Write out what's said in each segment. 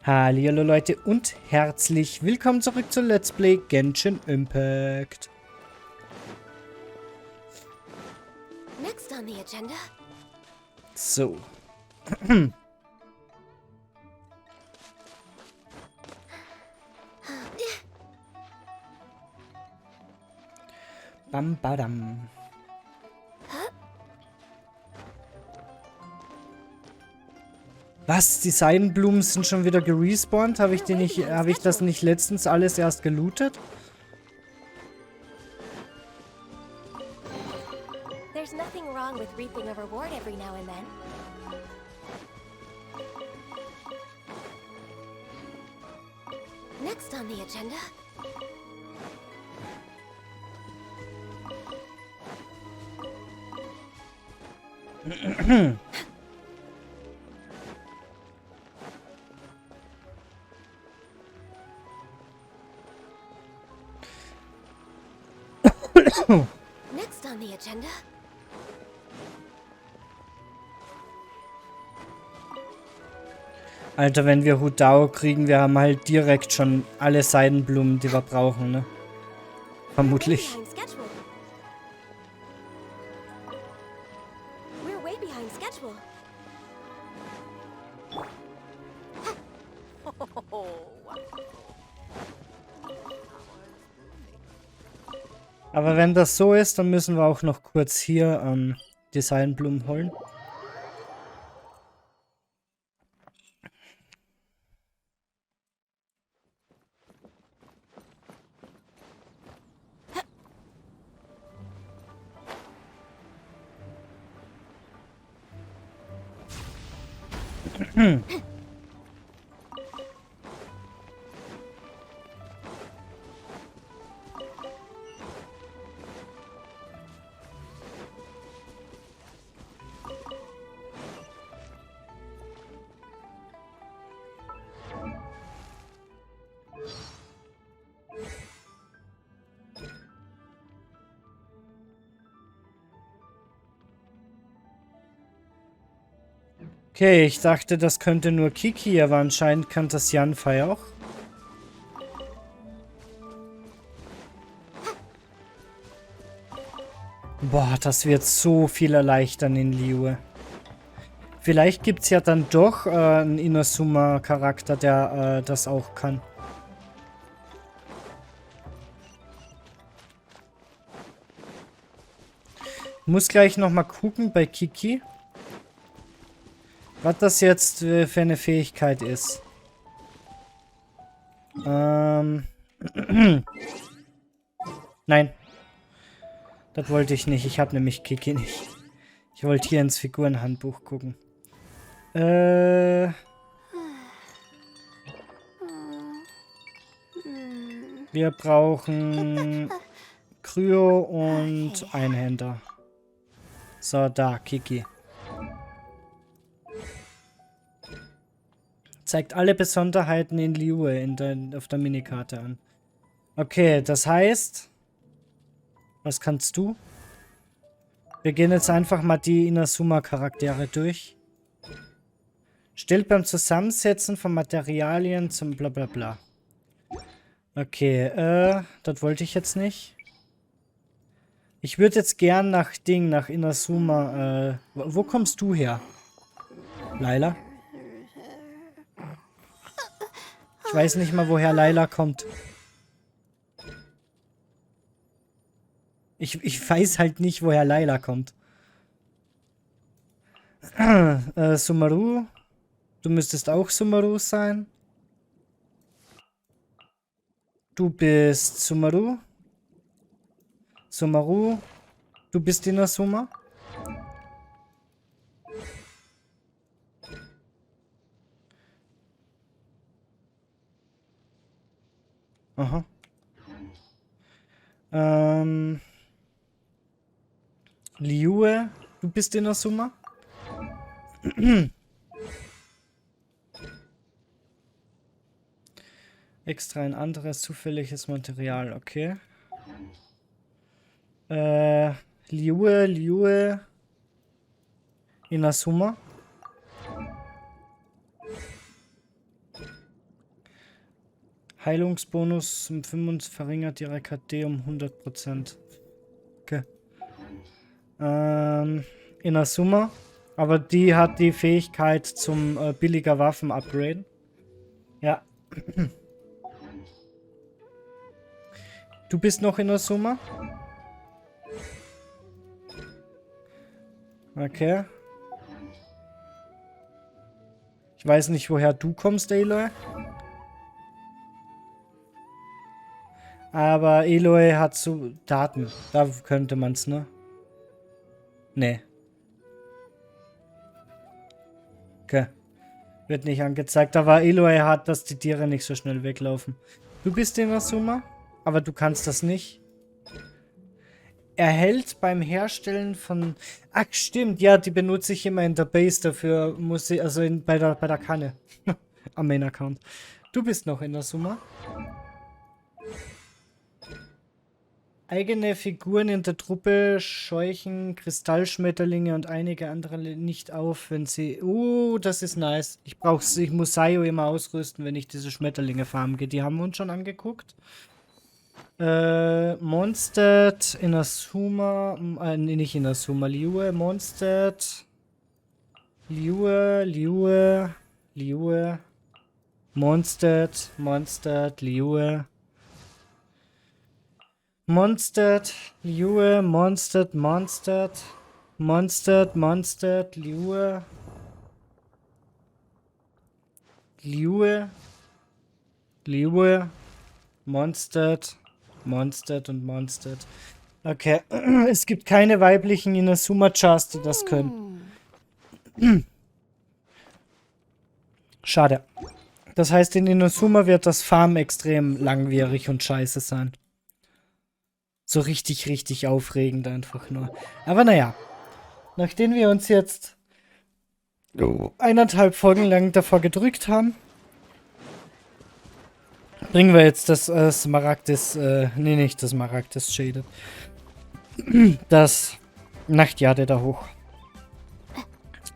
Hallihallo Leute und herzlich willkommen zurück zu Let's Play Genshin Impact. Next on the agenda. So. Bam badam. Was? Die Seidenblumen sind schon wieder gerespawnt? Habe ich das nicht letztens alles erst gelootet? There's nothing wrong with reaping a reward every now and then. Next on the agenda. Next on the agenda. Alter, wenn wir Hudao kriegen, wir haben halt direkt schon alle Seidenblumen, die wir brauchen, ne? Vermutlich. We're way behind schedule. Aber wenn das so ist, dann müssen wir auch noch kurz hier die Seidenblumen holen. Okay, ich dachte, das könnte nur Kiki, aber anscheinend kann das Yanfei auch. Boah, das wird so viel erleichtern in Liyue. Vielleicht gibt es ja dann doch einen Inazuma-Charakter, der das auch kann. Muss gleich nochmal gucken bei Kiki, was das jetzt für eine Fähigkeit ist. Nein. Das wollte ich nicht. Ich habe nämlich Kiki nicht. Ich wollte hier ins Figurenhandbuch gucken. Wir brauchen Kryo und Einhänder. So, da, Kiki. Zeigt alle Besonderheiten in Liyue auf der Minikarte an. Okay, das heißt... Was kannst du? Wir gehen jetzt einfach mal die Inazuma-Charaktere durch. Stellt beim Zusammensetzen von Materialien zum Blablabla. Okay, das wollte ich jetzt nicht. Ich würde jetzt gern nach Inazuma, wo kommst du her? Laila? Ich weiß nicht mal, woher Laila kommt. Ich weiß halt nicht, woher Laila kommt. Sumaru. Du müsstest auch Sumaru sein. Du bist Sumaru. Sumaru. Du bist Inazuma. Aha. Liyue, du bist Inazuma? Extra ein anderes zufälliges Material, okay. Liyue, Inazuma. Heilungsbonus um 25 verringert ihre KD um 100%. Okay. Inazuma. Aber die hat die Fähigkeit zum billiger Waffen upgraden. Ja. Du bist noch Inazuma? Okay. Ich weiß nicht, woher du kommst, Aloy. Aber Aloy hat so Daten. Da könnte man's, ne? Nee. Okay. Wird nicht angezeigt. Aber Aloy hat, dass die Tiere nicht so schnell weglaufen. Du bist Inazuma, aber du kannst das nicht. Erhält beim Herstellen von... Ach, stimmt. Ja, die benutze ich immer in der Base. Dafür muss ich... Also bei der Kanne. Am Main-Account. Du bist noch Inazuma. Eigene Figuren in der Truppe scheuchen Kristallschmetterlinge und einige andere nicht auf, wenn sie... das ist nice. Ich muss Sayo immer ausrüsten, wenn ich diese Schmetterlinge farmen gehe. Die haben wir uns schon angeguckt. Mondstadt, Inazuma, nicht Inazuma, Liyue, Mondstadt, Liyue, Mondstadt, Liyue, Mondstadt, Liyue, Mondstadt, Liyue, Mondstadt und Mondstadt. Okay. Es gibt keine weiblichen Inazuma-Chars, die das können. Schade. Das heißt, in Inazuma wird das Farmen extrem langwierig und scheiße sein. So richtig, richtig aufregend einfach nur. Aber naja. Nachdem wir uns jetzt 1,5 Folgen lang davor gedrückt haben, bringen wir jetzt das Smaragdes, nicht das Smaragdes Shaded. Das Nachtjade da hoch.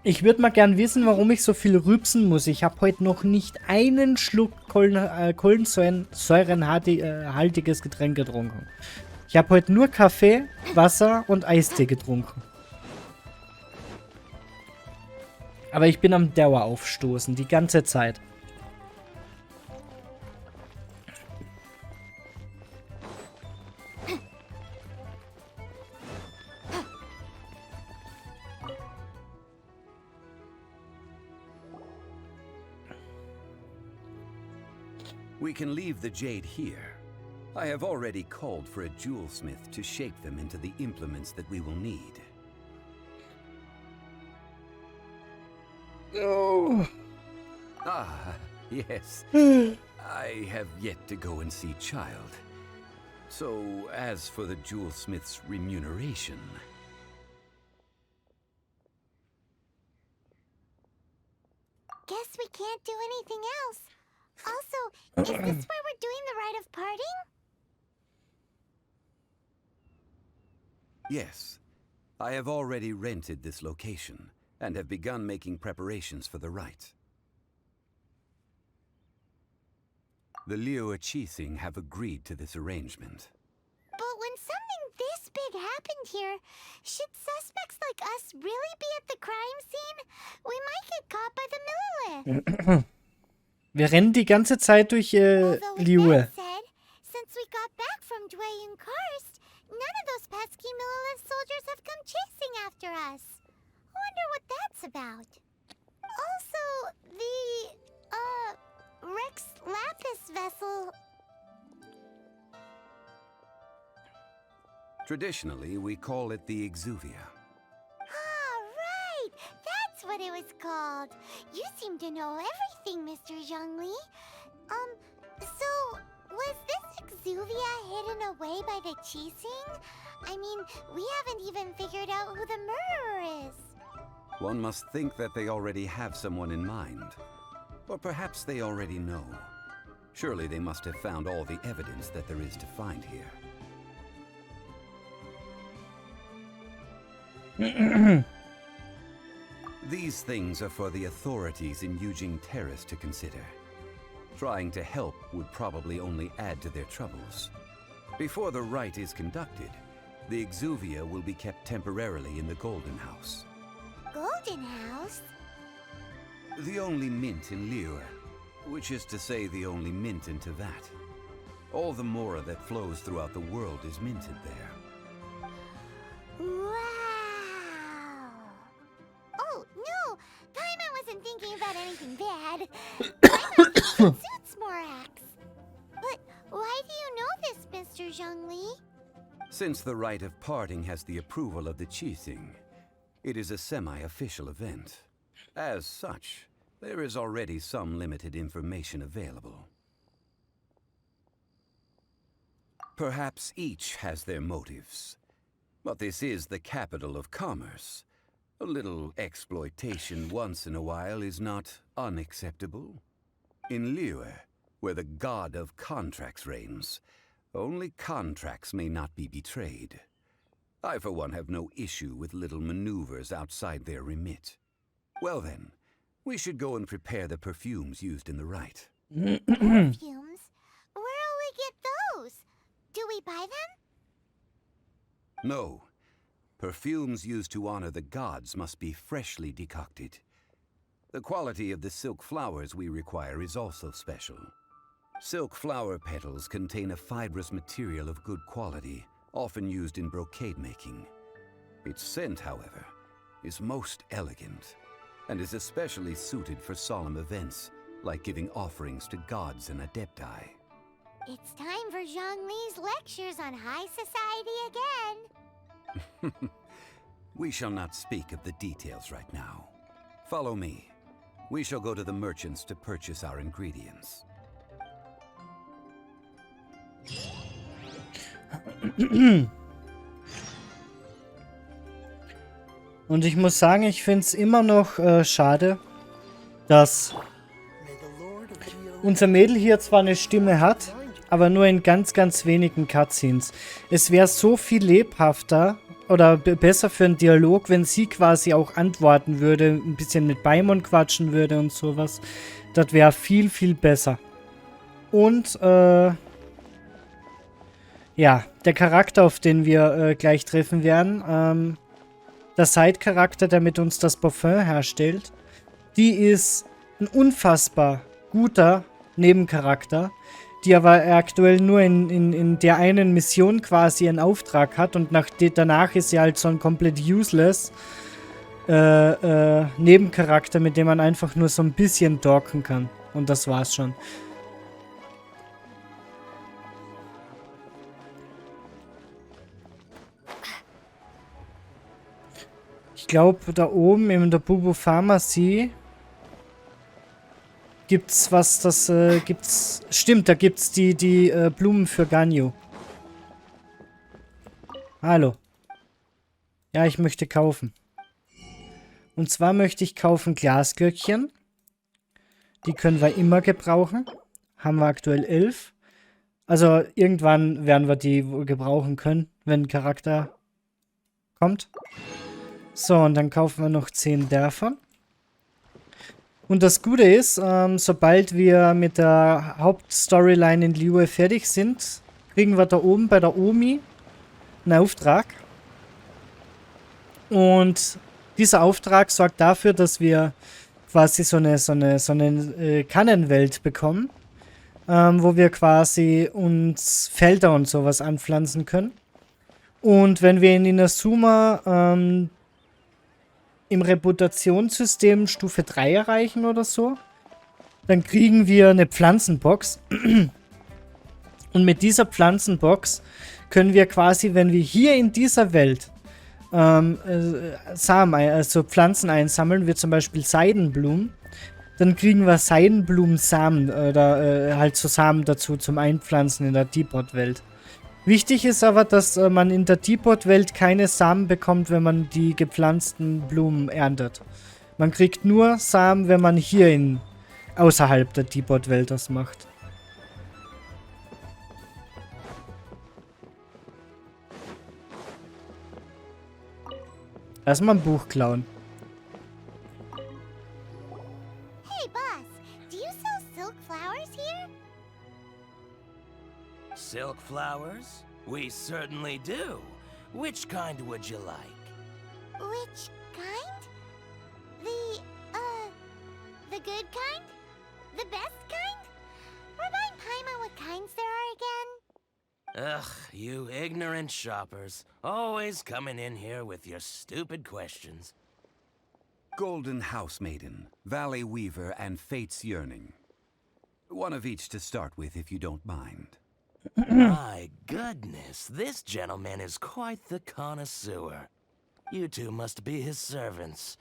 Ich würde mal gern wissen, warum ich so viel rübsen muss. Ich habe heute noch nicht einen Schluck kohlensäurenhaltiges Getränk getrunken. Ich habe heute nur Kaffee, Wasser und Eistee getrunken. Aber ich bin am Daueraufstoßen, die ganze Zeit. We can leave the jade here. I have already called for a jewelsmith to shape them into the implements that we will need. Oh. Ah, yes. I have yet to go and see Child. So, as for the jewelsmith's remuneration... Guess we can't do anything else. Also, is this where we're doing the rite of parting? Yes. I have already rented this location, and have begun making preparations for the rite. The Liu Chising have agreed to this arrangement. But when something this big happened here, should suspects like us really be at the crime scene? We might get caught by the Millilith. Wir rennen die ganze Zeit durch Liyue. Since we got back from Dwayne Karst, none of those pesky Millilith soldiers have come chasing after us. Wonder what that's about. Also, the Rex Lapis vessel. Traditionally, we call it the Exuvia. Ah, right! That's what it was called. You seem to know everything, Mr. Zhongli. So, was this Exuvia hidden away by the Chising? I mean, we haven't even figured out who the murderer is. One must think that they already have someone in mind. Or perhaps they already know. Surely they must have found all the evidence that there is to find here. Mhm. These things are for the authorities in Eugene Terrace to consider. Trying to help would probably only add to their troubles. Before the rite is conducted, the exuvia will be kept temporarily in the Golden House. Golden House? The only mint in Liyue, which is to say the only mint in Teyvat. All the mora that flows throughout the world is minted there. Wow! Oh, no! Paimon wasn't thinking about anything bad. Paimon thinks it suits Morax. But why do you know this, Mr. Zhongli? Since the rite of parting has the approval of the Qixing, it is a semi-official event. As such, there is already some limited information available. Perhaps each has their motives. But this is the capital of commerce. A little exploitation once in a while is not unacceptable. In Liyue, where the god of contracts reigns, only contracts may not be betrayed. I, for one, have no issue with little maneuvers outside their remit. Well then, we should go and prepare the perfumes used in the rite. Perfumes? Where'll we get those? Do we buy them? No. Perfumes used to honor the gods must be freshly decocted. The quality of the silk flowers we require is also special. Silk flower petals contain a fibrous material of good quality, often used in brocade making. Its scent, however, is most elegant, and is especially suited for solemn events, like giving offerings to gods and adepti. It's time for Zhongli's lectures on high society again. We shall not speak of the details right now. Follow me. We shall go to the merchants to purchase our ingredients. Und ich muss sagen, ich finde es immer noch schade, dass unser Mädel hier zwar eine Stimme hat, aber nur in ganz, ganz wenigen Cutscenes. Es wäre so viel lebhafter oder besser für einen Dialog, wenn sie quasi auch antworten würde, ein bisschen mit Paimon quatschen würde und sowas. Das wäre viel, viel besser. Und, ja, der Charakter, auf den wir gleich treffen werden, der Side-Charakter, der mit uns das Parfum herstellt, die ist ein unfassbar guter Nebencharakter, die aber aktuell nur in der einen Mission quasi einen Auftrag hat und danach ist sie halt so ein komplett useless Nebencharakter, mit dem man einfach nur so ein bisschen talken kann. Und das war's schon. Ich glaube, da oben in der Bubu Pharmacy gibt's was, das gibt's. Stimmt, da gibt's die Blumen für Ganyu. Hallo. Ja, ich möchte kaufen. Und zwar möchte ich kaufen Glasglöckchen. Die können wir immer gebrauchen. Haben wir aktuell 11. Also irgendwann werden wir die wohl gebrauchen können, wenn ein Charakter kommt. So, und dann kaufen wir noch 10 davon. Und das Gute ist, sobald wir mit der Hauptstoryline in Liyue fertig sind, kriegen wir da oben bei der Omi einen Auftrag. Und dieser Auftrag sorgt dafür, dass wir quasi so eine Kannenwelt bekommen, wo wir quasi uns Felder und sowas anpflanzen können. Und wenn wir in Inazuma im Reputationssystem Stufe 3 erreichen oder so, dann kriegen wir eine Pflanzenbox. Und mit dieser Pflanzenbox können wir quasi, wenn wir hier in dieser Welt Samen, also Pflanzen einsammeln, wie zum Beispiel Seidenblumen, dann kriegen wir Seidenblumensamen oder halt so Samen dazu zum Einpflanzen in der Teapot-Welt. Wichtig ist aber, dass man in der Teapot-Welt keine Samen bekommt, wenn man die gepflanzten Blumen erntet. Man kriegt nur Samen, wenn man hier außerhalb der Teapot-Welt das macht. Erstmal ein Buch klauen. Hey, boss, do you sell silk flowers? flowers here? Silk flowers? We certainly do. Which kind would you like? Which kind? The good kind? The best kind? Remind Paimon what kinds there are again? Ugh, you ignorant shoppers. Always coming in here with your stupid questions. Golden House Maiden, Valley Weaver, and Fate's Yearning. One of each to start with, if you don't mind. My goodness, this gentleman is quite the connoisseur. You two must be his servants.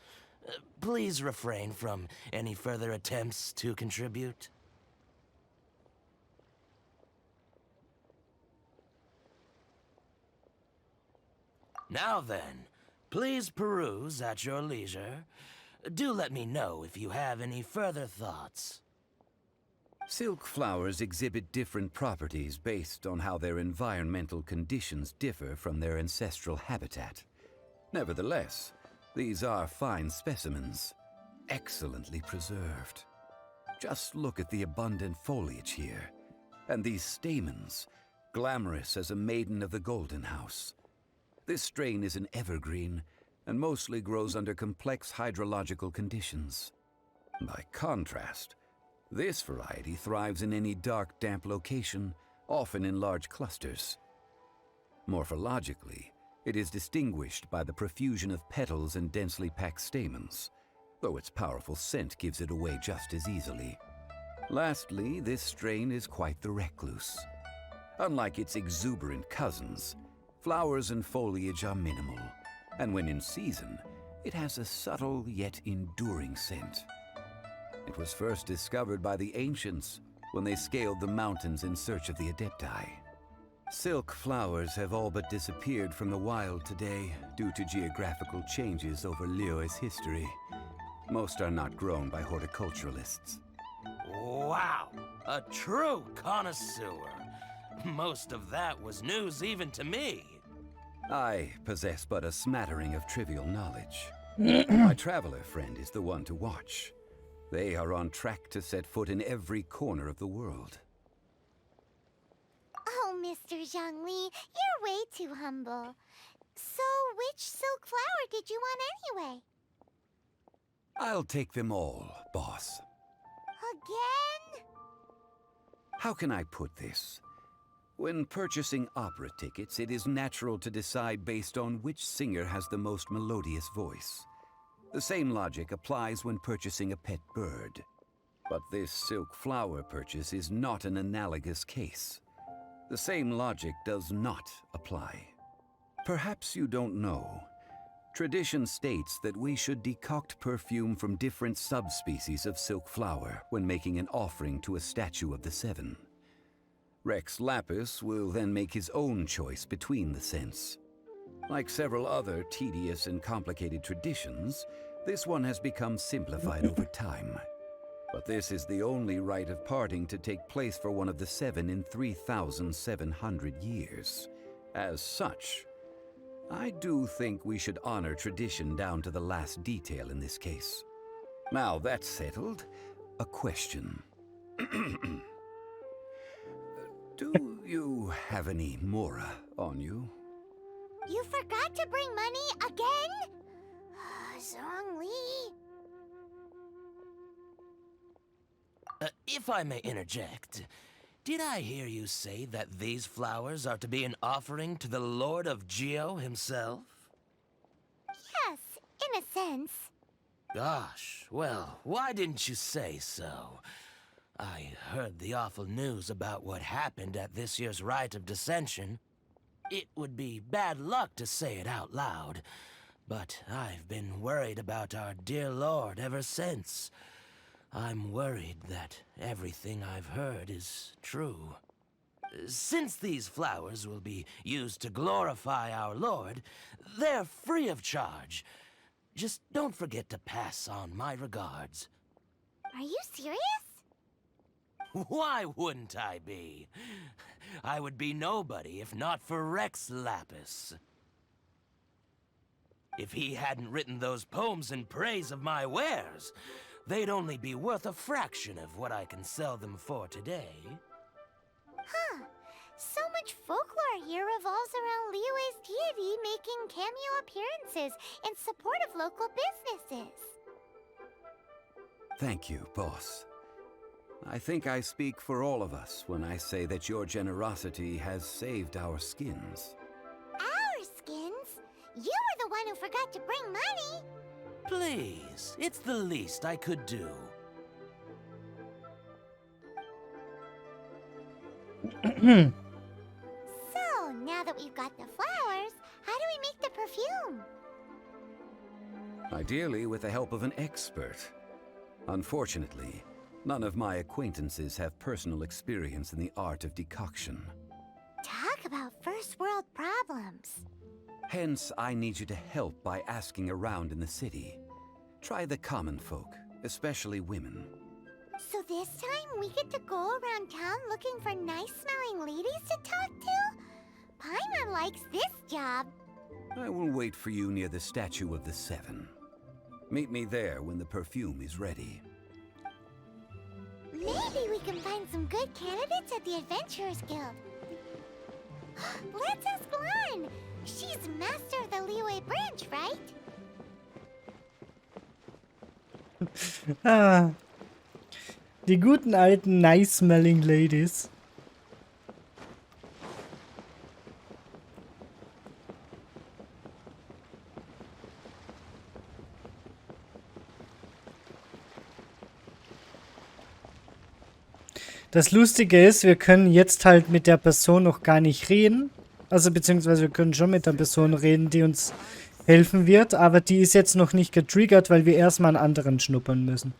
Please refrain from any further attempts to contribute. Now then, please peruse at your leisure. Do let me know if you have any further thoughts. Silk flowers exhibit different properties based on how their environmental conditions differ from their ancestral habitat. Nevertheless, these are fine specimens, excellently preserved. Just look at the abundant foliage here, and these stamens, glamorous as a maiden of the Golden House. This strain is an evergreen, and mostly grows under complex hydrological conditions. By contrast, this variety thrives in any dark, damp location, often in large clusters. Morphologically, it is distinguished by the profusion of petals and densely packed stamens, though its powerful scent gives it away just as easily. Lastly, this strain is quite the recluse. Unlike its exuberant cousins, flowers and foliage are minimal, and when in season, it has a subtle yet enduring scent. It was first discovered by the ancients when they scaled the mountains in search of the Adepti. Silk flowers have all but disappeared from the wild today due to geographical changes over Liyue's history. Most are not grown by horticulturalists. Wow, a true connoisseur. Most of that was news even to me. I possess but a smattering of trivial knowledge. My traveler friend is the one to watch. They are on track to set foot in every corner of the world. Oh, Mr. Zhongli, you're way too humble. So, which silk flower did you want anyway? I'll take them all, boss. Again? How can I put this? When purchasing opera tickets, it is natural to decide based on which singer has the most melodious voice. The same logic applies when purchasing a pet bird. But this silk flower purchase is not an analogous case. The same logic does not apply. Perhaps you don't know. Tradition states that we should decoct perfume from different subspecies of silk flower when making an offering to a statue of the Seven. Rex Lapis will then make his own choice between the scents. Like several other tedious and complicated traditions, this one has become simplified over time. But this is the only rite of parting to take place for one of the Seven in 3,700 years. As such, I do think we should honor tradition down to the last detail in this case. Now that's settled, a question. Do you have any Mora on you? You forgot to bring money again? Zhongli. If I may interject, did I hear you say that these flowers are to be an offering to the Lord of Geo himself? Yes, in a sense. Gosh, well, why didn't you say so? I heard the awful news about what happened at this year's Rite of Dissension. It would be bad luck to say it out loud, but I've been worried about our dear Lord ever since. I'm worried that everything I've heard is true. Since these flowers will be used to glorify our Lord, they're free of charge. Just don't forget to pass on my regards. Are you serious? Why wouldn't I be? I would be nobody if not for Rex Lapis. If he hadn't written those poems in praise of my wares, they'd only be worth a fraction of what I can sell them for today. Huh. So much folklore here revolves around Liyue's deity making cameo appearances in support of local businesses. Thank you, boss. I think I speak for all of us when I say that your generosity has saved our skins. Our skins? You were the one who forgot to bring money. Please, it's the least I could do. So, now that we've got the flowers, how do we make the perfume? Ideally with the help of an expert. Unfortunately, none of my acquaintances have personal experience in the art of decoction. Talk about first world problems. Hence, I need you to help by asking around in the city. Try the common folk, especially women. So this time we get to go around town looking for nice-smelling ladies to talk to? Paimon likes this job. I will wait for you near the Statue of the Seven. Meet me there when the perfume is ready. Maybe we can find some good candidates at the Adventurers Guild. Let's ask Lan. She's master of the Liyue branch, right? Ah. Die guten alten nice-smelling Ladies. Das Lustige ist, wir können jetzt halt mit der Person noch gar nicht reden. Also beziehungsweise wir können schon mit der Person reden, die uns helfen wird. Aber die ist jetzt noch nicht getriggert, weil wir erstmal einen anderen schnuppern müssen.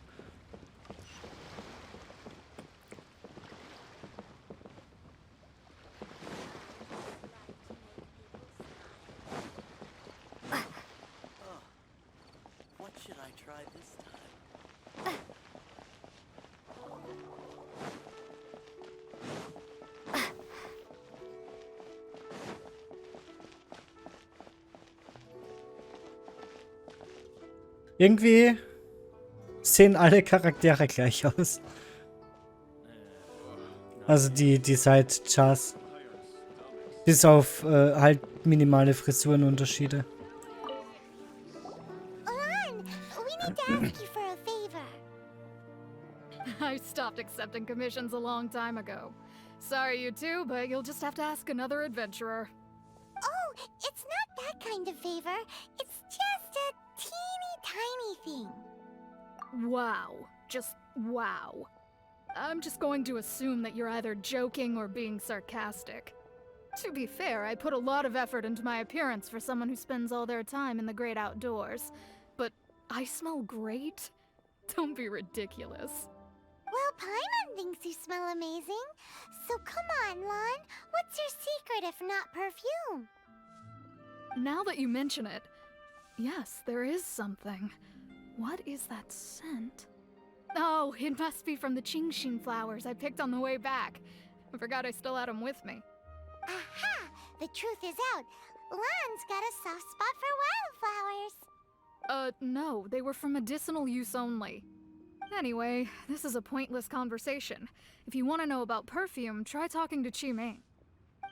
Irgendwie sehen alle Charaktere gleich aus. Also die Side-Chars. Bis auf halt minimale Frisurenunterschiede. Lan, we need to ask you for a favor. I stopped accepting commissions a long time ago. Sorry, you two, but you'll just have to ask another adventurer. Oh, it's not that kind of favor. It's just a teeny tiny thing. Wow. Just wow. I'm just going to assume that you're either joking or being sarcastic. To be fair, I put a lot of effort into my appearance for someone who spends all their time in the great outdoors. But I smell great? Don't be ridiculous. Well, Paimon thinks you smell amazing. So come on, Lan. What's your secret if not perfume? Now that you mention it, yes, there is something. What is that scent? Oh, it must be from the Genshin flowers I picked on the way back. I forgot I still had them with me. Aha! The truth is out. Lan's got a soft spot for wildflowers. No, they were for medicinal use only. Anyway, this is a pointless conversation. If you want to know about perfume, try talking to Chi-Ming.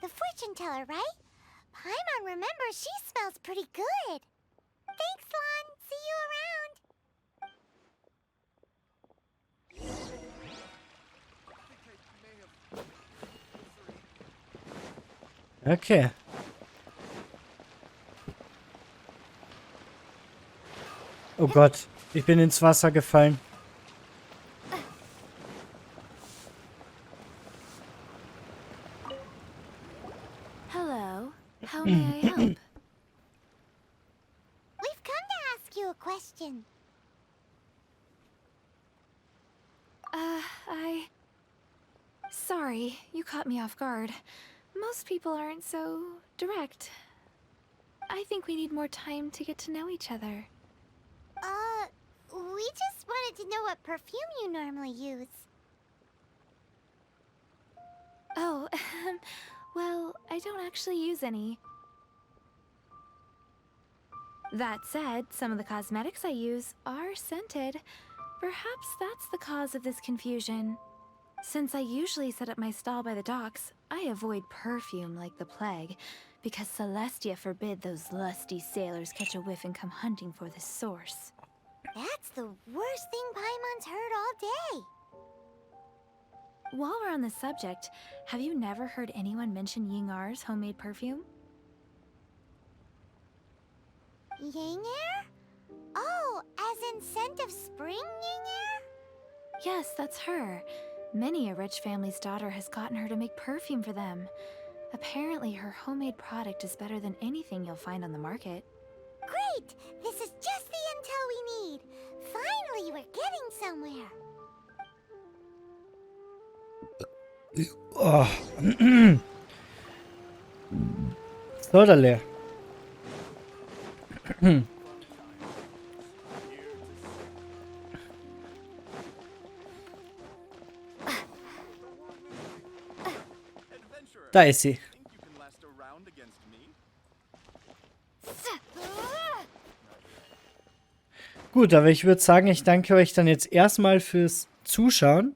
The fortune teller, right? Paimon remembers she smells pretty good. Thanks, Lan. See you around. Okay. Oh Gott, ich bin ins Wasser gefallen. Hello. How may I help? We've come to ask you a question. Sorry, you caught me off guard. Most people aren't so direct. I think we need more time to get to know each other. We just wanted to know what perfume you normally use. Oh, well, I don't actually use any. That said, some of the cosmetics I use are scented. Perhaps that's the cause of this confusion. Since I usually set up my stall by the docks, I avoid perfume like the plague, because Celestia forbid those lusty sailors catch a whiff and come hunting for the source. That's the worst thing Paimon's heard all day. While we're on the subject, have you never heard anyone mention Yingar's homemade perfume? Yinger? Oh, as in scent of spring, Yinger? Yes, that's her. Many a rich family's daughter has gotten her to make perfume for them. Apparently, her homemade product is better than anything you'll find on the market. Great! This is just the intel we need. Finally, we're getting somewhere. Oh. Soda leer. Da ist sie. Gut, aber ich würde sagen, ich danke euch dann jetzt erstmal fürs Zuschauen.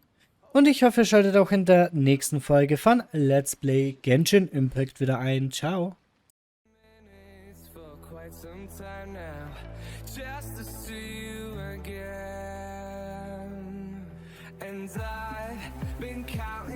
Und ich hoffe, ihr schaltet auch in der nächsten Folge von Let's Play Genshin Impact wieder ein. Ciao. And I've been counting